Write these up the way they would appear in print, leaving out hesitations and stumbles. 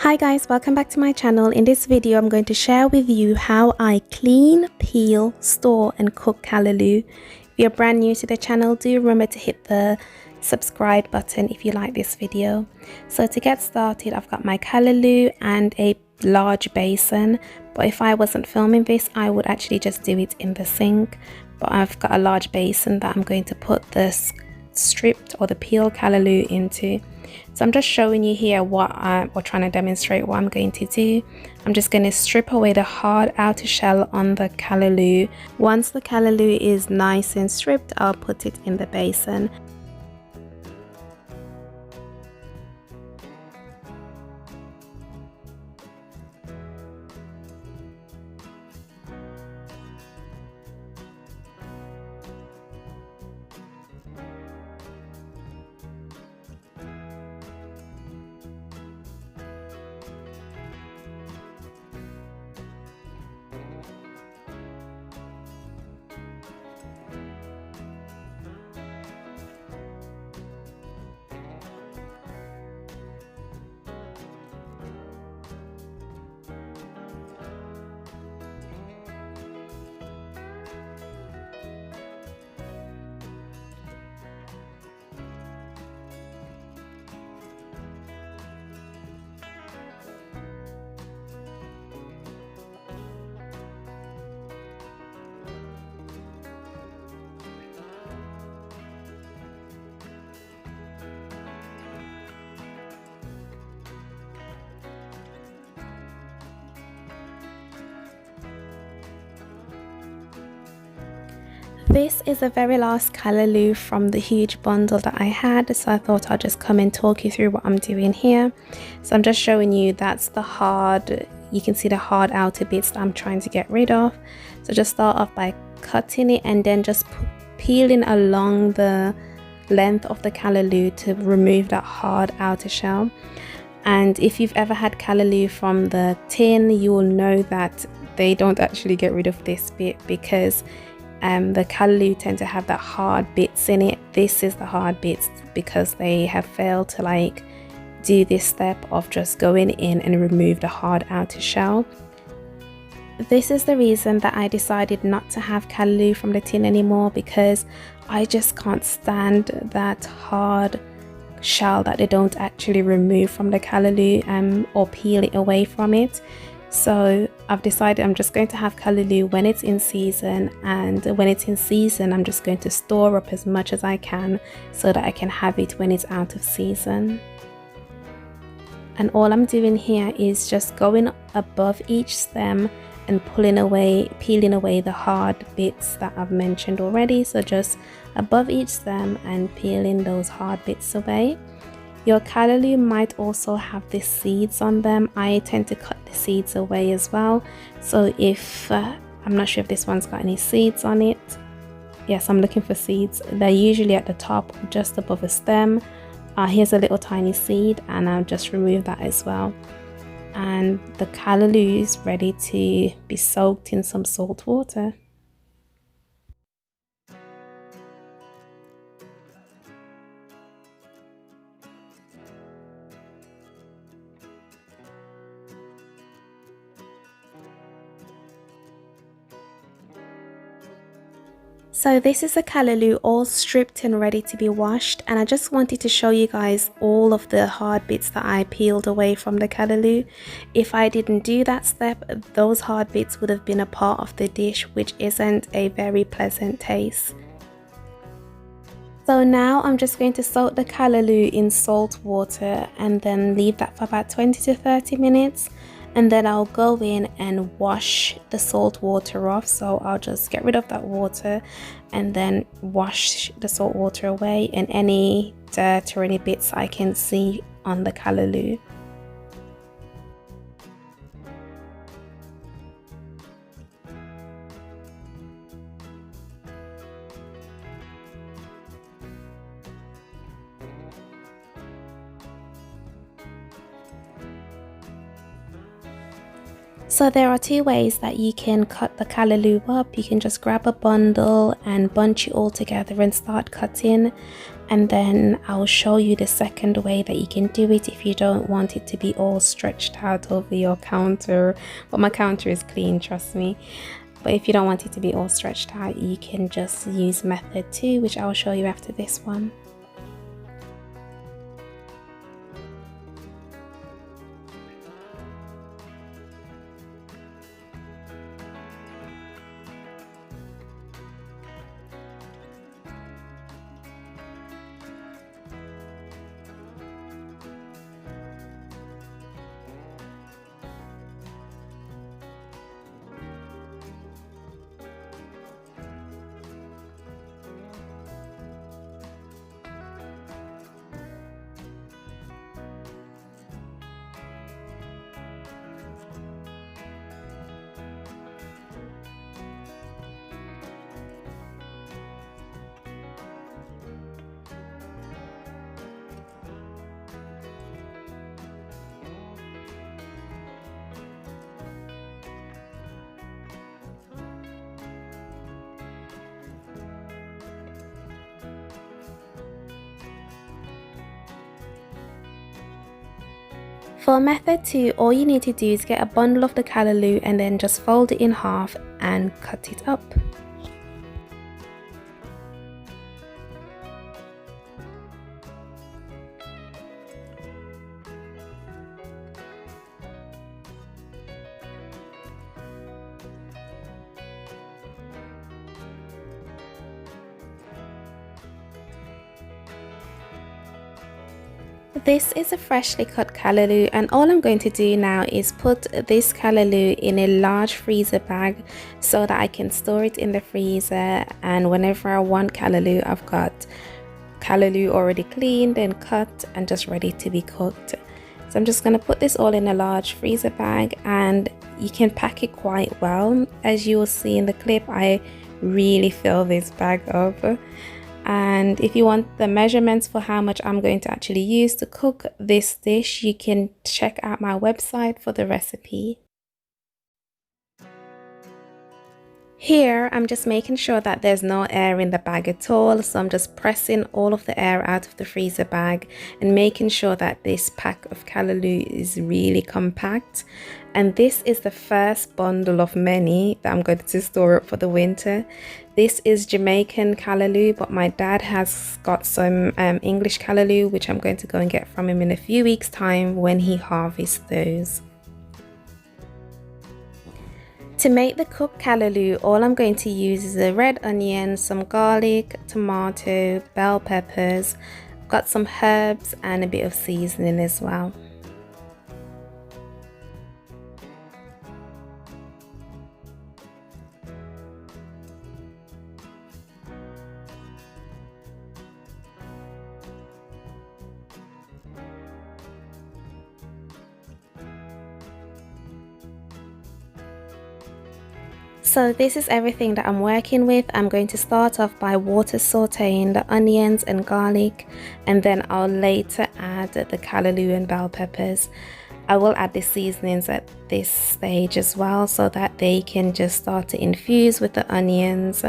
Hi guys, welcome back to my channel. In this video I'm going to share with you how I clean, peel, store and cook callaloo. If you're brand new to the channel, do remember to hit the subscribe button if you like this video. So to get started, I've got my callaloo and a large basin, but if I wasn't filming this I would actually just do it in the sink, but I've got a large basin that I'm going to put the stripped or the peeled callaloo into. So I'm just showing you here what or trying to demonstrate what I'm going to do. I'm just going to strip away the hard outer shell on the callaloo. Once the callaloo is nice and stripped, I'll put it in the basin. This is the very last callaloo from the huge bundle that I had, so I thought I'll just come and talk you through what I'm doing here. So I'm just showing you that's the hard, you can see the hard outer bits that I'm trying to get rid of. So just start off by cutting it and then just peeling along the length of the callaloo to remove that hard outer shell. And if you've ever had callaloo from the tin, you will know that they don't actually get rid of this bit because the callaloo tend to have that hard bits in it. This is the hard bits because they have failed to do this step of just going in and remove the hard outer shell. This is the reason that I decided not to have callaloo from the tin anymore, because I just can't stand that hard shell that they don't actually remove from the callaloo or peel it away from it. So I've decided I'm just going to have callaloo when it's in season, and when it's in season I'm just going to store up as much as I can so that I can have it when it's out of season. And all I'm doing here is just going above each stem and peeling away the hard bits that I've mentioned already. So just above each stem and peeling those hard bits away. Your callaloo might also have the seeds on them. I tend to cut the seeds away as well. So if I'm not sure if this one's got any seeds on it. Yes, I'm looking for seeds. They're usually at the top, just above a stem. Here's a little tiny seed, and I'll just remove that as well. And the callaloo is ready to be soaked in some salt water. So this is a callaloo all stripped and ready to be washed, and I just wanted to show you guys all of the hard bits that I peeled away from the callaloo. If I didn't do that step, those hard bits would have been a part of the dish, which isn't a very pleasant taste. So now I'm just going to soak the callaloo in salt water and then leave that for about 20 to 30 minutes. And then I'll go in and wash the salt water off. So I'll just get rid of that water and then wash the salt water away and any dirt or any bits I can see on the callaloo. So there are two ways that you can cut the callaloo up. You can just grab a bundle and bunch it all together and start cutting. And then I'll show you the second way that you can do it if you don't want it to be all stretched out over your counter. But my counter is clean, trust me. But if you don't want it to be all stretched out, you can just use method 2, which I'll show you after this one. For method 2, all you need to do is get a bundle of the callaloo and then just fold it in half and cut it up. This is a freshly cut callaloo, and all I'm going to do now is put this callaloo in a large freezer bag so that I can store it in the freezer, and whenever I want callaloo, I've got callaloo already cleaned and cut and just ready to be cooked. So I'm just going to put this all in a large freezer bag, and you can pack it quite well. As you will see in the clip, I really fill this bag up. And if you want the measurements for how much I'm going to actually use to cook this dish, you can check out my website for the recipe. Here, I'm just making sure that there's no air in the bag at all, so I'm just pressing all of the air out of the freezer bag and making sure that this pack of callaloo is really compact. And this is the first bundle of many that I'm going to store up for the winter. This is Jamaican callaloo, but my dad has got some English callaloo, which I'm going to go and get from him in a few weeks' time when he harvests those. To make the cooked callaloo, all I'm going to use is a red onion, some garlic, tomato, bell peppers, got some herbs and a bit of seasoning as well. So this is everything that I'm working with. I'm going to start off by water sauteing the onions and garlic, and then I'll later add the callaloo and bell peppers. I will add the seasonings at this stage as well so that they can just start to infuse with the onions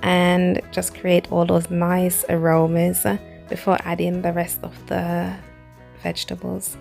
and just create all those nice aromas before adding the rest of the vegetables.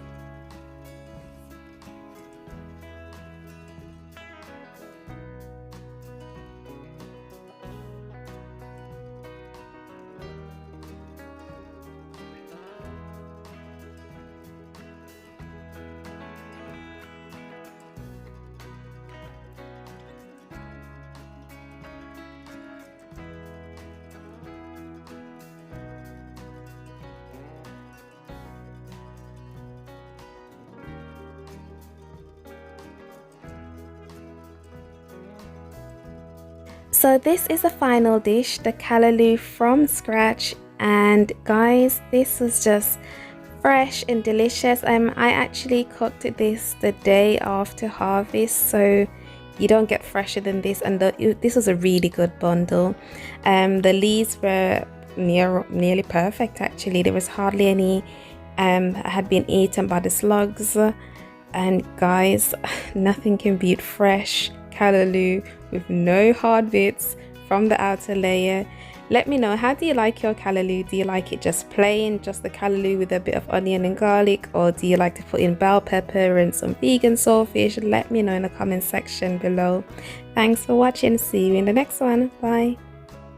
So this is the final dish, the callaloo from scratch, and guys, this was just fresh and delicious. I actually cooked this the day after harvest, so you don't get fresher than this, and this was a really good bundle. The leaves were nearly perfect actually. There was hardly any had been eaten by the slugs, And guys, nothing can beat fresh callaloo with no hard bits from the outer layer. Let me know, how do you like your callaloo? Do you like it just plain, just the callaloo with a bit of onion and garlic, or do you like to put in bell pepper and some vegan saltfish? Let me know in the comment section below. Thanks for watching. See you in the next one. Bye.